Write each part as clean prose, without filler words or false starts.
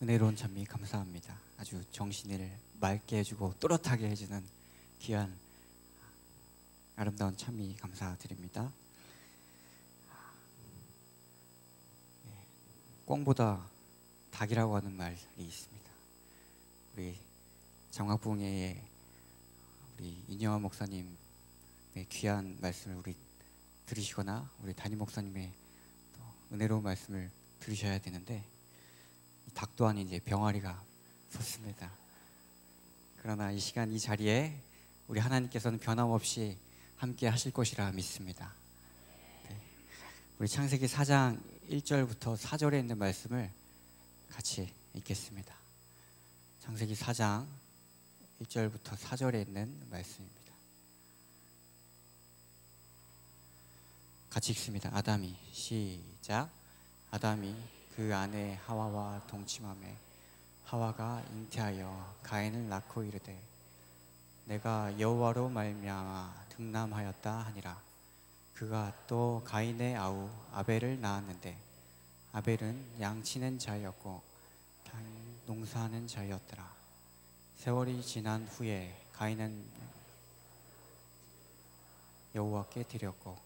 은혜로운 찬미 감사합니다. 아주 정신을 맑게 해주고 또렷하게 해주는 귀한 아름다운 찬미 감사드립니다. 꿩보다 닭이라고 하는 말이 있습니다. 우리 장화봉회의 우리 인영환 목사님의 귀한 말씀을 우리 들으시거나 우리 담임 목사님의 또 은혜로운 말씀을 들으셔야 되는데 닭 또한 이제 병아리가 섰습니다. 그러나 이 시간 이 자리에 우리 하나님께서는 변함없이 함께 하실 것이라 믿습니다. 네. 우리 창세기 4장 1절부터 4절에 있는 말씀을 같이 읽겠습니다. 창세기 4장 1절부터 4절에 있는 말씀입니다. 같이 읽습니다. 아담이 시작. 아담이 그 아내 하와와 동침하매 하와가 잉태하여 가인을 낳고 이르되 내가 여호와로 말미암아 등남하였다 하니라. 그가 또 가인의 아우 아벨을 낳았는데 아벨은 양치는 자였고 가인은 농사하는 자였더라. 세월이 지난 후에 가인은 여호와께 드렸고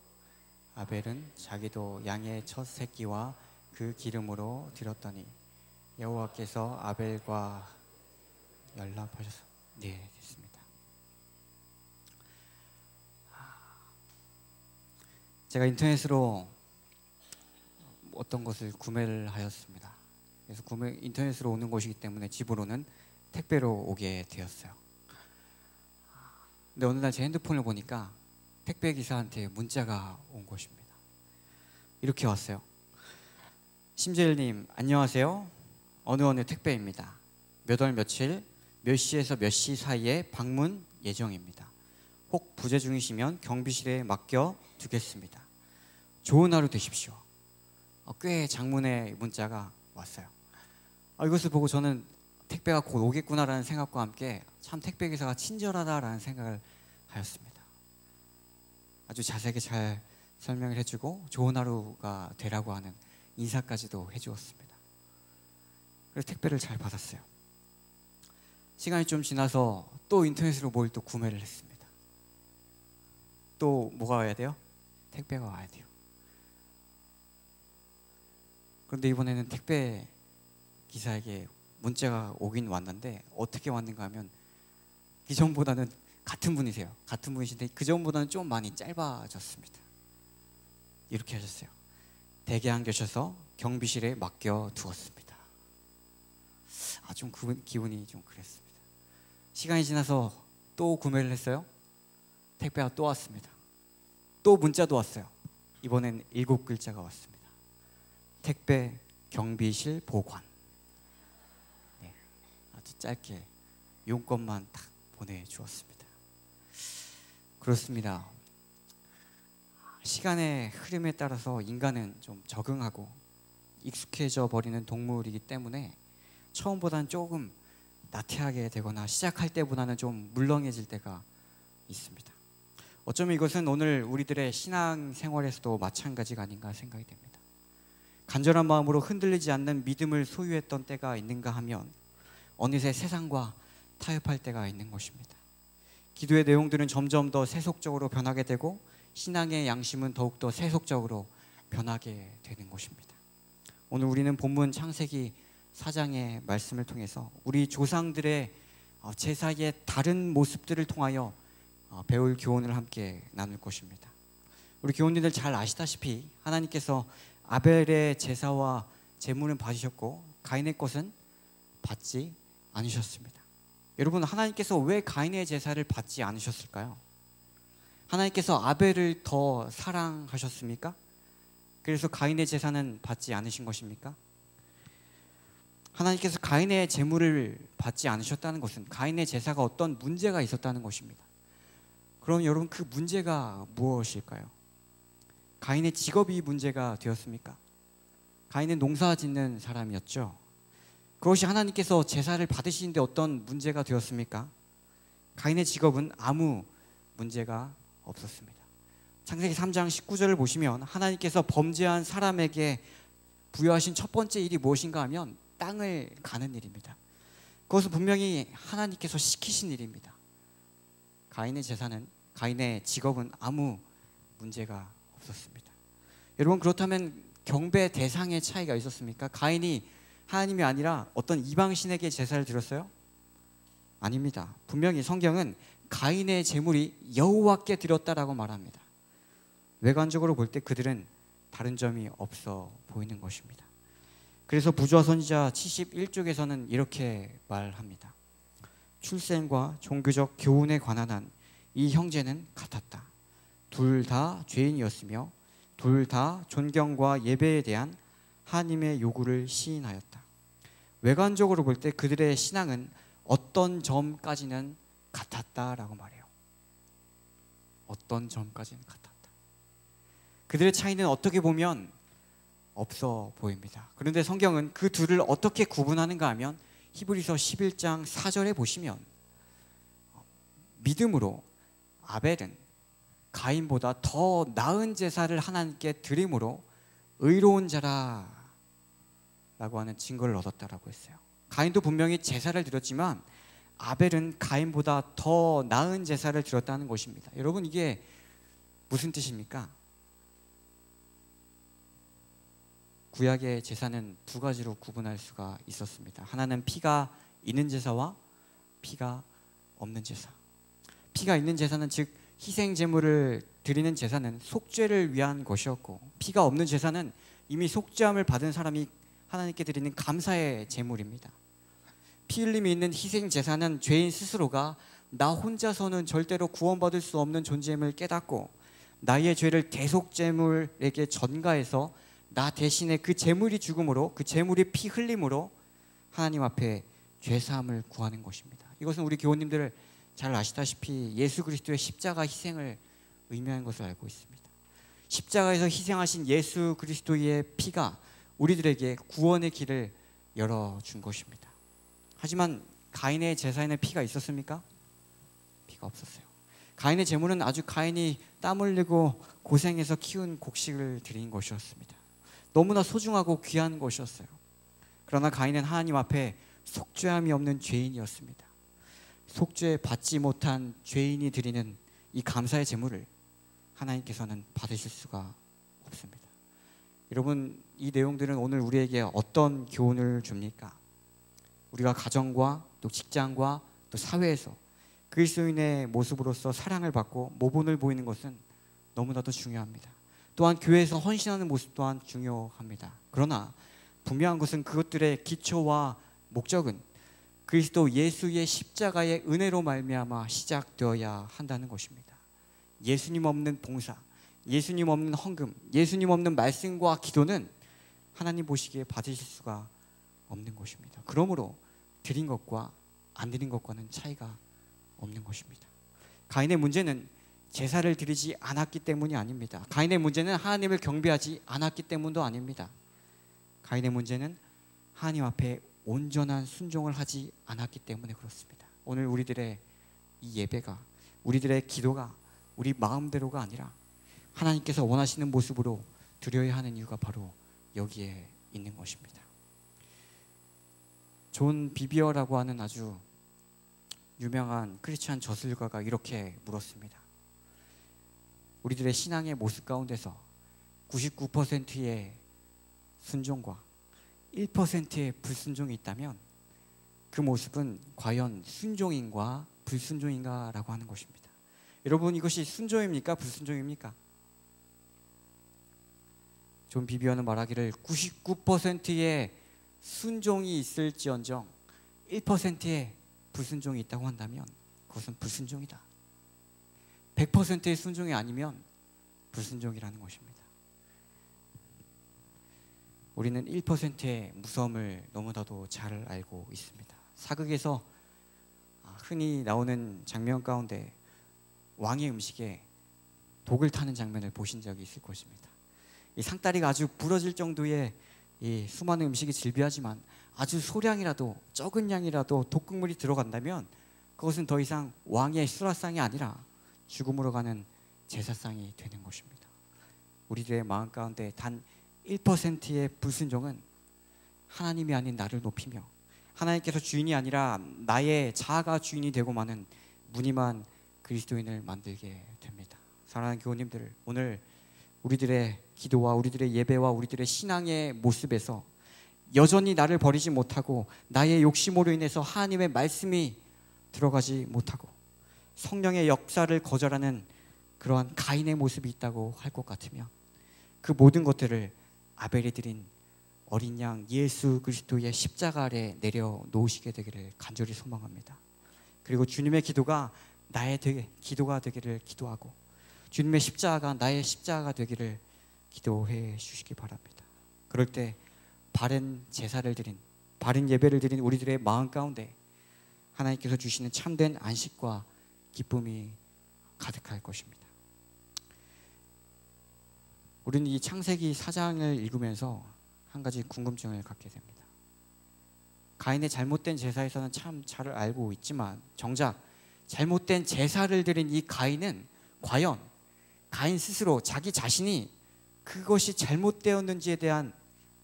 아벨은 자기도 양의 첫 새끼와 그 기름으로 드렸더니 여호와께서 아벨과 연락하셔서 네, 됐습니다. 제가 인터넷으로 어떤 것을 구매를 하였습니다. 그래서 인터넷으로 오는 것이기 때문에 집으로는 택배로 오게 되었어요. 근데 어느 날 제 핸드폰을 보니까 택배 기사한테 문자가 온 것입니다. 이렇게 왔어요. 심재일님 안녕하세요. 어느 택배입니다. 몇 월 며칠 몇 시에서 몇 시 사이에 방문 예정입니다. 혹 부재 중이시면 경비실에 맡겨 두겠습니다. 좋은 하루 되십시오. 꽤 장문의 문자가 왔어요. 이것을 보고 저는 택배가 곧 오겠구나라는 생각과 함께 참 택배 기사가 친절하다라는 생각을 하였습니다. 아주 자세하게 잘 설명을 해주고 좋은 하루가 되라고 하는 인사까지도 해주었습니다. 그래서 택배를 잘 받았어요. 시간이 좀 지나서 또 인터넷으로 뭘 또 구매를 했습니다. 또 뭐가 와야 돼요? 택배가 와야 돼요. 그런데 이번에는 택배 기사에게 문자가 오긴 왔는데 어떻게 왔는가 하면 기존보다는 같은 분이세요. 같은 분이신데 그전보다는 좀 많이 짧아졌습니다. 이렇게 하셨어요. 댁에 안 계셔서 경비실에 맡겨 두었습니다. 좀 기분이 좀 그랬습니다. 시간이 지나서 또 구매를 했어요. 택배가 또 왔습니다. 또 문자도 왔어요. 이번엔 7글자가 왔습니다. 택배 경비실 보관. 네, 아주 짧게 용건만 딱 보내주었습니다. 그렇습니다. 시간의 흐름에 따라서 인간은 좀 적응하고 익숙해져 버리는 동물이기 때문에 처음보다는 조금 나태하게 되거나 시작할 때보다는 좀 물렁해질 때가 있습니다. 어쩌면 이것은 오늘 우리들의 신앙 생활에서도 마찬가지가 아닌가 생각이 됩니다. 간절한 마음으로 흔들리지 않는 믿음을 소유했던 때가 있는가 하면 어느새 세상과 타협할 때가 있는 것입니다. 기도의 내용들은 점점 더 세속적으로 변하게 되고 신앙의 양심은 더욱더 세속적으로 변하게 되는 것입니다. 오늘 우리는 본문 창세기 4장의 말씀을 통해서 우리 조상들의 제사의 다른 모습들을 통하여 배울 교훈을 함께 나눌 것입니다. 우리 교우님들 잘 아시다시피 하나님께서 아벨의 제사와 제물은 받으셨고 가인의 것은 받지 않으셨습니다. 여러분, 하나님께서 왜 가인의 제사를 받지 않으셨을까요? 하나님께서 아벨을 더 사랑하셨습니까? 그래서 가인의 제사는 받지 않으신 것입니까? 하나님께서 가인의 제물을 받지 않으셨다는 것은 가인의 제사가 어떤 문제가 있었다는 것입니다. 그럼 여러분, 그 문제가 무엇일까요? 가인의 직업이 문제가 되었습니까? 가인은 농사 짓는 사람이었죠. 그것이 하나님께서 제사를 받으시는데 어떤 문제가 되었습니까? 가인의 직업은 아무 문제가 없었습니다. 창세기 3장 19절을 보시면 하나님께서 범죄한 사람에게 부여하신 첫 번째 일이 무엇인가 하면 땅을 가는 일입니다. 그것은 분명히 하나님께서 시키신 일입니다. 가인의 직업은 아무 문제가 없었습니다. 여러분, 그렇다면 경배 대상의 차이가 있었습니까? 가인이 하나님이 아니라 어떤 이방신에게 제사를 드렸어요? 아닙니다. 분명히 성경은 가인의 제물이 여호와께 드렸다라고 말합니다. 외관적으로 볼 때 그들은 다른 점이 없어 보이는 것입니다. 그래서 부조화 선지자 71쪽에서는 이렇게 말합니다. 출생과 종교적 교훈에 관한 한 이 형제는 같았다. 둘 다 죄인이었으며 둘 다 존경과 예배에 대한 하나님의 요구를 시인하였다. 외관적으로 볼 때 그들의 신앙은 어떤 점까지는 같았다라고 말해요. 어떤 점까지는 같았다. 그들의 차이는 어떻게 보면 없어 보입니다. 그런데 성경은 그 둘을 어떻게 구분하는가 하면 히브리서 11장 4절에 보시면 믿음으로 아벨은 가인보다 더 나은 제사를 하나님께 드림으로 의로운 자라 라고 하는 증거를 얻었다라고 했어요. 가인도 분명히 제사를 드렸지만 아벨은 가인보다 더 나은 제사를 드렸다는 것입니다. 여러분, 이게 무슨 뜻입니까? 구약의 제사는 두 가지로 구분할 수가 있었습니다. 하나는 피가 있는 제사와 피가 없는 제사. 피가 있는 제사는 즉 희생 제물을 드리는 제사는 속죄를 위한 것이었고, 피가 없는 제사는 이미 속죄함을 받은 사람이 하나님께 드리는 감사의 제물입니다. 피 흘림이 있는 희생 제사는 죄인 스스로가 나 혼자서는 절대로 구원받을 수 없는 존재임을 깨닫고 나의 죄를 대속제물에게 전가해서 나 대신에 그 제물이 죽음으로, 그 제물이 피 흘림으로 하나님 앞에 죄사함을 구하는 것입니다. 이것은 우리 교우님들 잘 아시다시피 예수 그리스도의 십자가 희생을 의미하는 것을 알고 있습니다. 십자가에서 희생하신 예수 그리스도의 피가 우리들에게 구원의 길을 열어준 것입니다. 하지만 가인의 제사에는 피가 있었습니까? 피가 없었어요. 가인의 제물은 아주 가인이 땀 흘리고 고생해서 키운 곡식을 드린 것이었습니다. 너무나 소중하고 귀한 것이었어요. 그러나 가인은 하나님 앞에 속죄함이 없는 죄인이었습니다. 속죄 받지 못한 죄인이 드리는 이 감사의 제물을 하나님께서는 받으실 수가 없습니다. 여러분, 이 내용들은 오늘 우리에게 어떤 교훈을 줍니까? 우리가 가정과 또 직장과 또 사회에서 그리스도인의 모습으로서 사랑을 받고 모본을 보이는 것은 너무나도 중요합니다. 또한 교회에서 헌신하는 모습 또한 중요합니다. 그러나 분명한 것은 그것들의 기초와 목적은 그리스도 예수의 십자가의 은혜로 말미암아 시작되어야 한다는 것입니다. 예수님 없는 봉사, 예수님 없는 헌금, 예수님 없는 말씀과 기도는 하나님 보시기에 받으실 수가 없는 것입니다. 그러므로 드린 것과 안 드린 것과는 차이가 없는 것입니다. 가인의 문제는 제사를 드리지 않았기 때문이 아닙니다. 가인의 문제는 하나님을 경배하지 않았기 때문도 아닙니다. 가인의 문제는 하나님 앞에 온전한 순종을 하지 않았기 때문에 그렇습니다. 오늘 우리들의 이 예배가, 우리들의 기도가 우리 마음대로가 아니라 하나님께서 원하시는 모습으로 드려야 하는 이유가 바로 여기에 있는 것입니다. 존 비비어라고 하는 아주 유명한 크리스찬 저술가가 이렇게 물었습니다. 우리들의 신앙의 모습 가운데서 99%의 순종과 1%의 불순종이 있다면 그 모습은 과연 순종인가 불순종인가 라고 하는 것입니다. 여러분, 이것이 순종입니까 불순종입니까? 존 비비어는 말하기를 99%의 순종이 있을지언정 1%의 불순종이 있다고 한다면 그것은 불순종이다. 100%의 순종이 아니면 불순종이라는 것입니다. 우리는 1%의 무서움을 너무나도 잘 알고 있습니다. 사극에서 흔히 나오는 장면 가운데 왕의 음식에 독을 타는 장면을 보신 적이 있을 것입니다. 이 상다리가 아주 부러질 정도의 이 수많은 음식이 즐비하지만 아주 소량이라도 적은 양이라도 독극물이 들어간다면 그것은 더 이상 왕의 수라상이 아니라 죽음으로 가는 제사상이 되는 것입니다. 우리들의 마음 가운데 단 1%의 불순종은 하나님이 아닌 나를 높이며 하나님께서 주인이 아니라 나의 자아가 주인이 되고 마는 무늬만 그리스도인을 만들게 됩니다. 사랑하는 교우님들, 오늘 우리들의 기도와 우리들의 예배와 우리들의 신앙의 모습에서 여전히 나를 버리지 못하고 나의 욕심으로 인해서 하나님의 말씀이 들어가지 못하고 성령의 역사를 거절하는 그러한 가인의 모습이 있다고 할 것 같으면 그 모든 것들을 아벨이 드린 어린 양 예수 그리스도의 십자가 아래 내려놓으시게 되기를 간절히 소망합니다. 그리고 주님의 기도가 나의 기도가 되기를 기도하고 주님의 십자가가 나의 십자가가 되기를 기도해 주시기 바랍니다. 그럴 때 바른 제사를 드린, 바른 예배를 드린 우리들의 마음 가운데 하나님께서 주시는 참된 안식과 기쁨이 가득할 것입니다. 우리는 이 창세기 4장을 읽으면서 한 가지 궁금증을 갖게 됩니다. 가인의 잘못된 제사에서는 참 잘 알고 있지만 정작 잘못된 제사를 드린 이 가인은 과연 가인 스스로 자기 자신이 그것이 잘못되었는지에 대한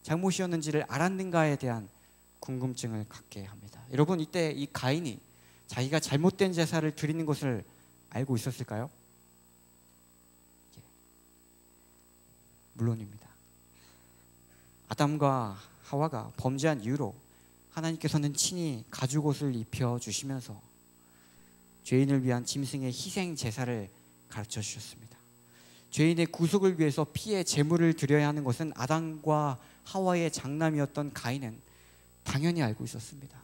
잘못이었는지를 알았는가에 대한 궁금증을 갖게 합니다. 여러분, 이때 이 가인이 자기가 잘못된 제사를 드리는 것을 알고 있었을까요? 물론입니다. 아담과 하와가 범죄한 이후로 하나님께서는 친히 가죽옷을 입혀주시면서 죄인을 위한 짐승의 희생 제사를 가르쳐 주셨습니다. 죄인의 구속을 위해서 피의 제물을 드려야 하는 것은 아담과 하와의 장남이었던 가인은 당연히 알고 있었습니다.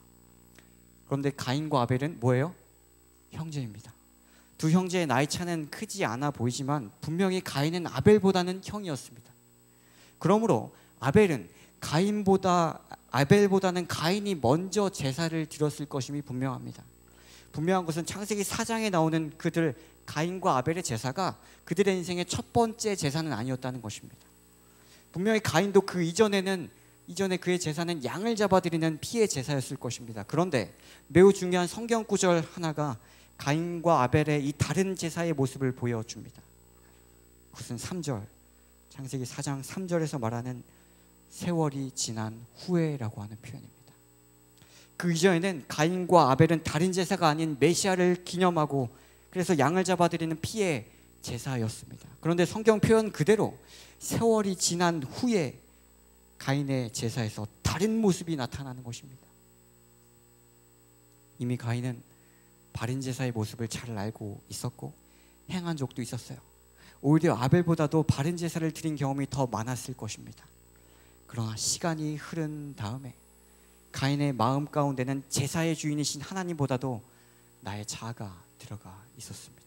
그런데 가인과 아벨은 뭐예요? 형제입니다. 두 형제의 나이 차는 크지 않아 보이지만 분명히 가인은 아벨보다는 형이었습니다. 그러므로 아벨보다는 가인이 먼저 제사를 드렸을 것임이 분명합니다. 분명한 것은 창세기 4장에 나오는 그들 가인과 아벨의 제사가 그들의 인생의 첫 번째 제사는 아니었다는 것입니다. 분명히 가인도 그 이전에 그의 제사는 양을 잡아드리는 피의 제사였을 것입니다. 그런데 매우 중요한 성경 구절 하나가 가인과 아벨의 이 다른 제사의 모습을 보여줍니다. 그것은 3절, 창세기 4장 3절에서 말하는 세월이 지난 후에라고 하는 표현입니다. 그 이전에는 가인과 아벨은 다른 제사가 아닌 메시아를 기념하고 그래서 양을 잡아드리는 피의 제사였습니다. 그런데 성경 표현 그대로 세월이 지난 후에 가인의 제사에서 다른 모습이 나타나는 것입니다. 이미 가인은 바른 제사의 모습을 잘 알고 있었고 행한 적도 있었어요. 오히려 아벨보다도 바른 제사를 드린 경험이 더 많았을 것입니다. 그러나 시간이 흐른 다음에 가인의 마음 가운데는 제사의 주인이신 하나님보다도 나의 자아가 들어가 있었습니다.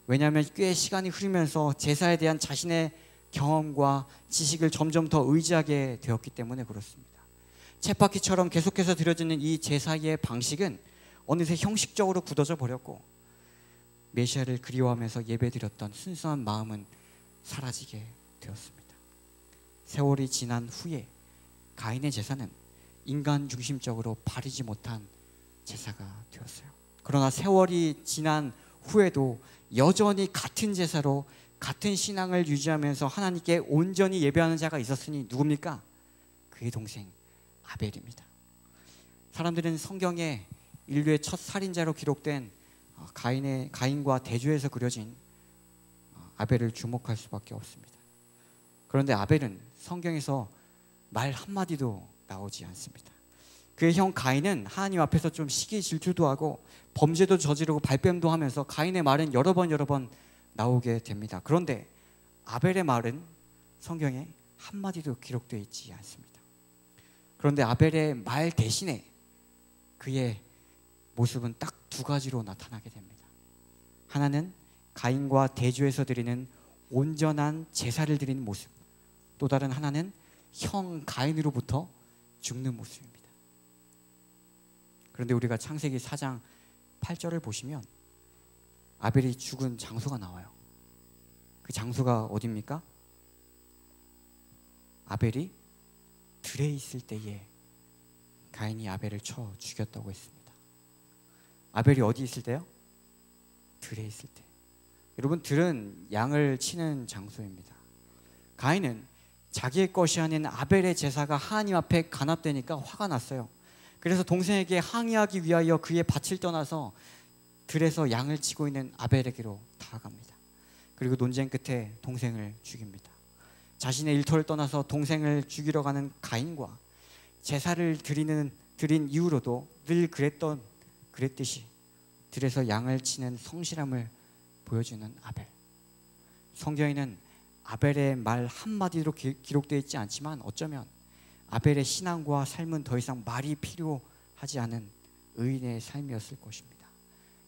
왜냐하면 꽤 시간이 흐르면서 제사에 대한 자신의 경험과 지식을 점점 더 의지하게 되었기 때문에 그렇습니다. 쳇바퀴처럼 계속해서 드려지는 이 제사의 방식은 어느새 형식적으로 굳어져 버렸고 메시아를 그리워하면서 예배드렸던 순수한 마음은 사라지게 되었습니다. 세월이 지난 후에 가인의 제사는 인간 중심적으로 바르지 못한 제사가 되었어요. 그러나 세월이 지난 후에도 여전히 같은 제사로 같은 신앙을 유지하면서 하나님께 온전히 예배하는 자가 있었으니 누굽니까? 그의 동생 아벨입니다. 사람들은 성경에 인류의 첫 살인자로 기록된 가인과 대조해서 그려진 아벨을 주목할 수밖에 없습니다. 그런데 아벨은 성경에서 말 한마디도 나오지 않습니다. 그의 형 가인은 하나님 앞에서 좀 시기 질투도 하고 범죄도 저지르고 발뺌도 하면서 가인의 말은 여러 번 나오게 됩니다. 그런데 아벨의 말은 성경에 한마디도 기록되어 있지 않습니다. 그런데 아벨의 말 대신에 그의 모습은 딱 두 가지로 나타나게 됩니다. 하나는 가인과 대조해서 드리는 온전한 제사를 드리는 모습, 또 다른 하나는 형 가인으로부터 죽는 모습입니다. 그런데 우리가 창세기 4장 8절을 보시면 아벨이 죽은 장소가 나와요. 그 장소가 어디입니까? 아벨이 들에 있을 때에 가인이 아벨을 쳐 죽였다고 했습니다. 아벨이 어디 있을 때요? 들에 있을 때. 여러분, 들은 양을 치는 장소입니다. 가인은 자기의 것이 아닌 아벨의 제사가 하나님 앞에 간합되니까 화가 났어요. 그래서 동생에게 항의하기 위하여 그의 밭을 떠나서 들에서 양을 치고 있는 아벨에게로 다가갑니다. 그리고 논쟁 끝에 동생을 죽입니다. 자신의 일터를 떠나서 동생을 죽이러 가는 가인과 제사를 드린 이후로도 늘 그랬듯이 들에서 양을 치는 성실함을 보여주는 아벨. 성경에는 아벨의 말 한마디로 기록되어 있지 않지만 어쩌면 아벨의 신앙과 삶은 더 이상 말이 필요하지 않은 의인의 삶이었을 것입니다.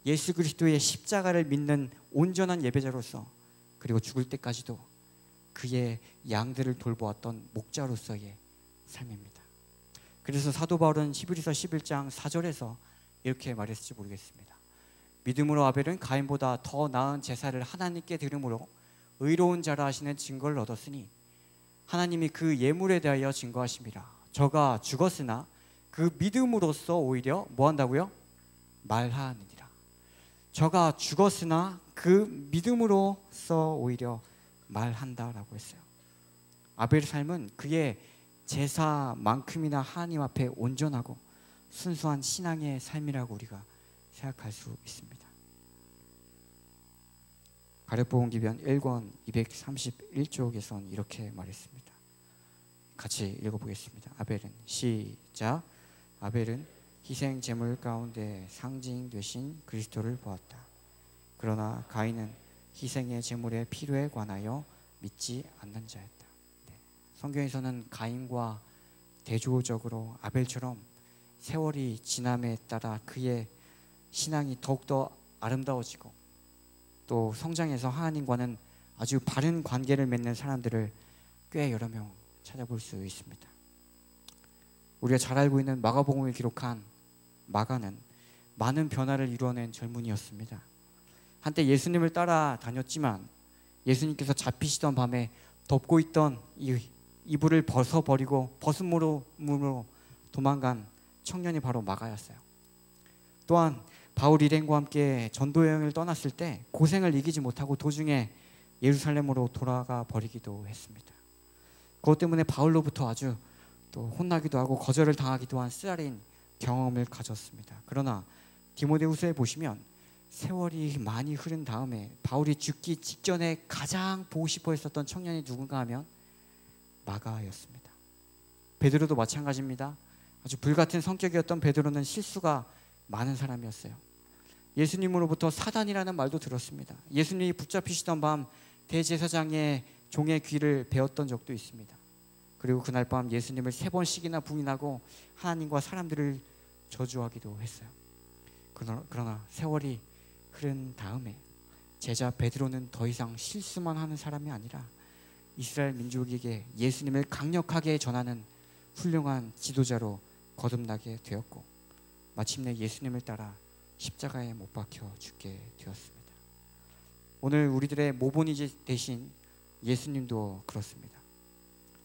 예수 그리스도의 십자가를 믿는 온전한 예배자로서, 그리고 죽을 때까지도 그의 양들을 돌보았던 목자로서의 삶입니다. 그래서 사도 바울은 히브리서 11장 4절에서 이렇게 말했을지 모르겠습니다. 믿음으로 아벨은 가인보다 더 나은 제사를 하나님께 드림으로 의로운 자라 하시는 증거를 얻었으니 하나님이 그 예물에 대하여 증거하심이라. 저가 죽었으나 그 믿음으로써 오히려 뭐 한다고요? 말하느니라. 저가 죽었으나 그 믿음으로써 오히려 말한다라고 했어요. 아벨의 삶은 그의 제사만큼이나 하나님 앞에 온전하고 순수한 신앙의 삶이라고 우리가 생각할 수 있습니다. 가룟복음기변 1권 231쪽에서는 이렇게 말했습니다. 같이 읽어보겠습니다. 아벨은 시작. 아벨은 희생 제물 가운데 상징 되신 그리스도를 보았다. 그러나 가인은 희생의 제물의 필요에 관하여 믿지 않는 자였다. 성경에서는 가인과 대조적으로 아벨처럼 세월이 지남에 따라 그의 신앙이 더욱더 아름다워지고 또 성장해서 하나님과는 아주 바른 관계를 맺는 사람들을 꽤 여러 명 찾아볼 수 있습니다. 우리가 잘 알고 있는 마가복음을 기록한 마가는 많은 변화를 이루어낸 젊은이였습니다. 한때 예수님을 따라다녔지만 예수님께서 잡히시던 밤에 덮고 있던 이불을 벗어버리고 벗은 몸으로 도망간 청년이 바로 마가였어요. 또한 바울 일행과 함께 전도 여행을 떠났을 때 고생을 이기지 못하고 도중에 예루살렘으로 돌아가 버리기도 했습니다. 그것 때문에 바울로부터 아주 또 혼나기도 하고 거절을 당하기도 한 쓰라린 경험을 가졌습니다. 그러나 디모데후서에 보시면 세월이 많이 흐른 다음에 바울이 죽기 직전에 가장 보고 싶어 했었던 청년이 누군가 하면 마가였습니다. 베드로도 마찬가지입니다. 아주 불같은 성격이었던 베드로는 실수가 많은 사람이었어요. 예수님으로부터 사단이라는 말도 들었습니다. 예수님이 붙잡히시던 밤 대제사장의 종의 귀를 베었던 적도 있습니다. 그리고 그날 밤 예수님을 3번씩이나 부인하고 하나님과 사람들을 저주하기도 했어요. 그러나 세월이 흐른 다음에 제자 베드로는 더 이상 실수만 하는 사람이 아니라 이스라엘 민족에게 예수님을 강력하게 전하는 훌륭한 지도자로 거듭나게 되었고 마침내 예수님을 따라 십자가에 못 박혀 죽게 되었습니다. 오늘 우리들의 모본이 되신 예수님도 그렇습니다.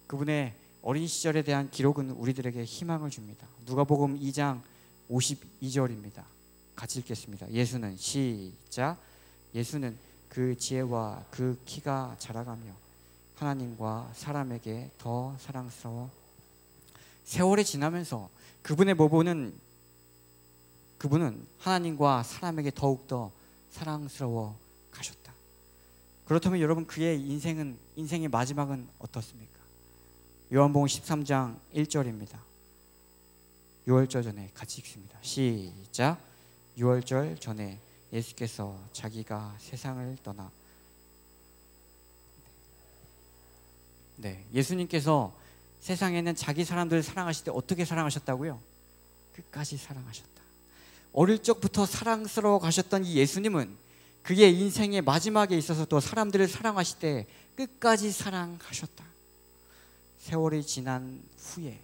그분의 어린 시절에 대한 기록은 우리들에게 희망을 줍니다. 누가복음 2장 52절입니다. 같이 읽겠습니다. 예수는 시작. 예수는 그 지혜와 그 키가 자라가며 하나님과 사람에게 더 사랑스러워. 세월이 지나면서 그분의 모본은 그분은 하나님과 사람에게 더욱더 사랑스러워 가셨다. 그렇다면 여러분 그의 인생의 마지막은 어떻습니까? 요한복음 13장 1절입니다. 유월절 전에 같이 읽습니다. 시작. 유월절 전에 예수께서 자기가 세상을 떠나 예수님께서 세상에는 자기 사람들을 사랑하실 때 어떻게 사랑하셨다고요? 끝까지 사랑하셨다. 어릴 적부터 사랑스러워 가셨던 이 예수님은 그의 인생의 마지막에 있어서 또 사람들을 사랑하실 때 끝까지 사랑하셨다. 세월이 지난 후에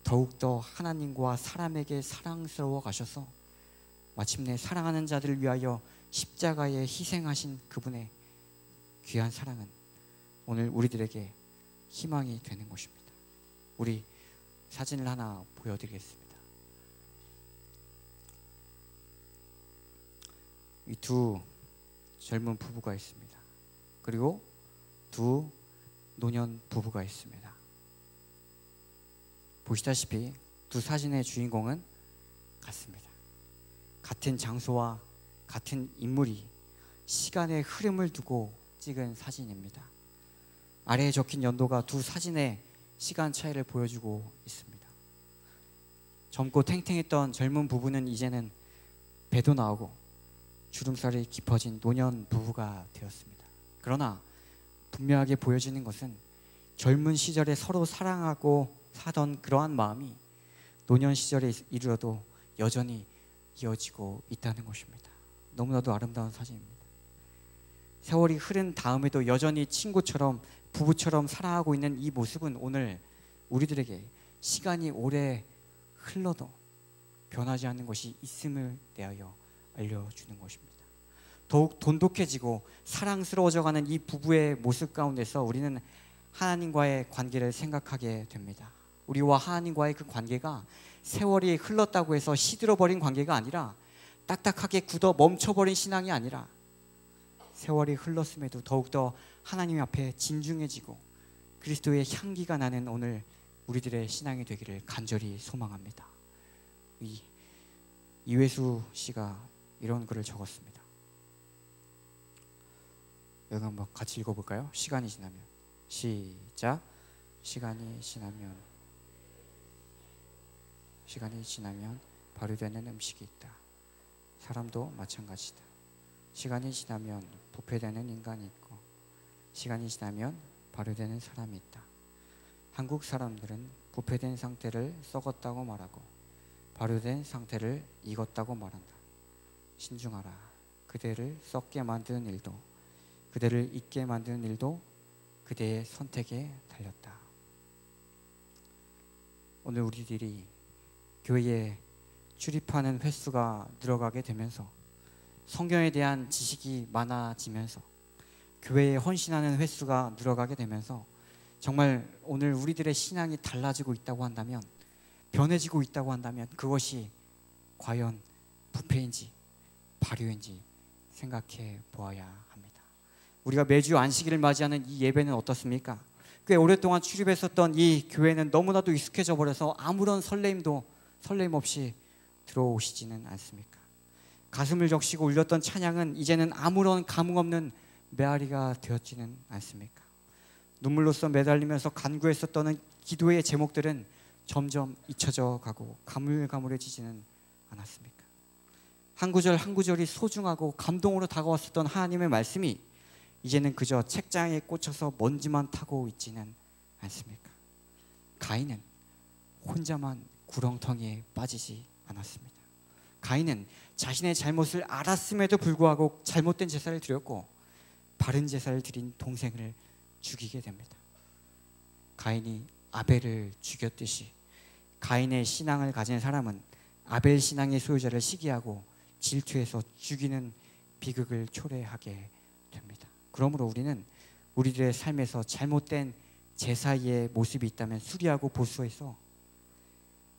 더욱더 하나님과 사람에게 사랑스러워 가셔서 마침내 사랑하는 자들을 위하여 십자가에 희생하신 그분의 귀한 사랑은 오늘 우리들에게 희망이 되는 것입니다. 우리 사진을 하나 보여드리겠습니다. 이 두 젊은 부부가 있습니다. 그리고 두 노년 부부가 있습니다. 보시다시피 두 사진의 주인공은 같습니다. 같은 장소와 같은 인물이 시간의 흐름을 두고 찍은 사진입니다. 아래에 적힌 연도가 두 사진의 시간 차이를 보여주고 있습니다. 젊고 탱탱했던 젊은 부부는 이제는 배도 나오고 주름살이 깊어진 노년 부부가 되었습니다. 그러나 분명하게 보여지는 것은 젊은 시절에 서로 사랑하고 사던 그러한 마음이 노년 시절에 이르러도 여전히 이어지고 있다는 것입니다. 너무나도 아름다운 사진입니다. 세월이 흐른 다음에도 여전히 친구처럼 부부처럼 살아가고 있는 이 모습은 오늘 우리들에게 시간이 오래 흘러도 변하지 않는 것이 있음을 대하여 알려주는 것입니다. 더욱 돈독해지고 사랑스러워져가는 이 부부의 모습 가운데서 우리는 하나님과의 관계를 생각하게 됩니다. 우리와 하나님과의 그 관계가 세월이 흘렀다고 해서 시들어버린 관계가 아니라 딱딱하게 굳어 멈춰버린 신앙이 아니라 세월이 흘렀음에도 더욱더 하나님 앞에 진중해지고 그리스도의 향기가 나는 오늘 우리들의 신앙이 되기를 간절히 소망합니다. 이회수 씨가 이런 글을 적었습니다. 여기 한번 같이 읽어볼까요? 시간이 지나면. 시작. 시간이 지나면 발효되는 음식이 있다. 사람도 마찬가지다. 시간이 지나면 부패되는 인간이 있고 시간이 지나면 발효되는 사람이 있다. 한국 사람들은 부패된 상태를 썩었다고 말하고 발효된 상태를 익었다고 말한다. 신중하라. 그대를 썩게 만드는 일도 그대를 익게 만드는 일도 그대의 선택에 달렸다. 오늘 우리들이 교회에 출입하는 횟수가 늘어가게 되면서 성경에 대한 지식이 많아지면서 교회에 헌신하는 횟수가 늘어가게 되면서 정말 오늘 우리들의 신앙이 달라지고 있다고 한다면, 변해지고 있다고 한다면 그것이 과연 부패인지 발효인지 생각해 보아야 합니다. 우리가 매주 안식일을 맞이하는 이 예배는 어떻습니까? 꽤 오랫동안 출입했었던 이 교회는 너무나도 익숙해져 버려서 아무런 설레임 없이 들어오시지는 않습니까? 가슴을 적시고 울렸던 찬양은 이제는 아무런 감흥 없는 메아리가 되었지는 않습니까? 눈물로써 매달리면서 간구했었던 기도의 제목들은 점점 잊혀져 가고 가물가물해지지는 않았습니까? 한 구절 한 구절이 소중하고 감동으로 다가왔었던 하나님의 말씀이 이제는 그저 책장에 꽂혀서 먼지만 타고 있지는 않습니까? 가인은 혼자만 구렁텅이에 빠지지 않았습니다. 가인은 자신의 잘못을 알았음에도 불구하고 잘못된 제사를 드렸고 바른 제사를 드린 동생을 죽이게 됩니다. 가인이 아벨을 죽였듯이 가인의 신앙을 가진 사람은 아벨 신앙의 소유자를 시기하고 질투해서 죽이는 비극을 초래하게 됩니다. 그러므로 우리는 우리들의 삶에서 잘못된 제사의 모습이 있다면 수리하고 보수해서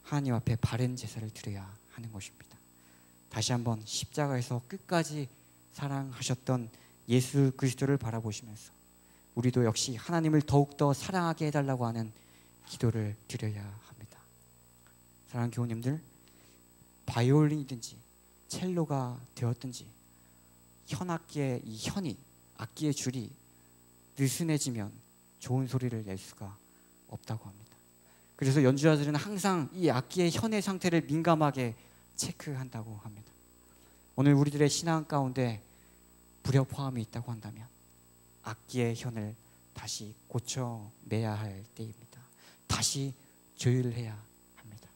하나님 앞에 바른 제사를 드려야 하는 것입니다. 다시 한번 십자가에서 끝까지 사랑하셨던 예수 그리스도를 바라보시면서 우리도 역시 하나님을 더욱더 사랑하게 해달라고 하는 기도를 드려야 합니다. 사랑하는 교우님들, 바이올린이든지 첼로가 되었든지 현악기의 이 현이, 악기의 줄이 느슨해지면 좋은 소리를 낼 수가 없다고 합니다. 그래서 연주자들은 항상 이 악기의 현의 상태를 민감하게 체크한다고 합니다. 오늘 우리들의 신앙 가운데 불협화음이 있다고 한다면 악기의 현을 다시 고쳐내야 할 때입니다. 다시 조율해야 합니다.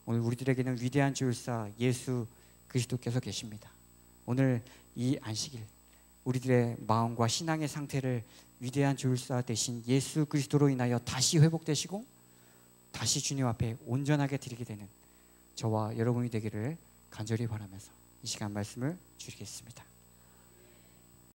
오늘 우리들에게는 위대한 조율사 예수 그리스도께서 계십니다. 오늘 이 안식일 우리들의 마음과 신앙의 상태를 위대한 조율사 되신 예수 그리스도로 인하여 다시 회복되시고 다시 주님 앞에 온전하게 드리게 되는 저와 여러분이 되기를 간절히 바라면서 이 시간 말씀을 주시겠습니다.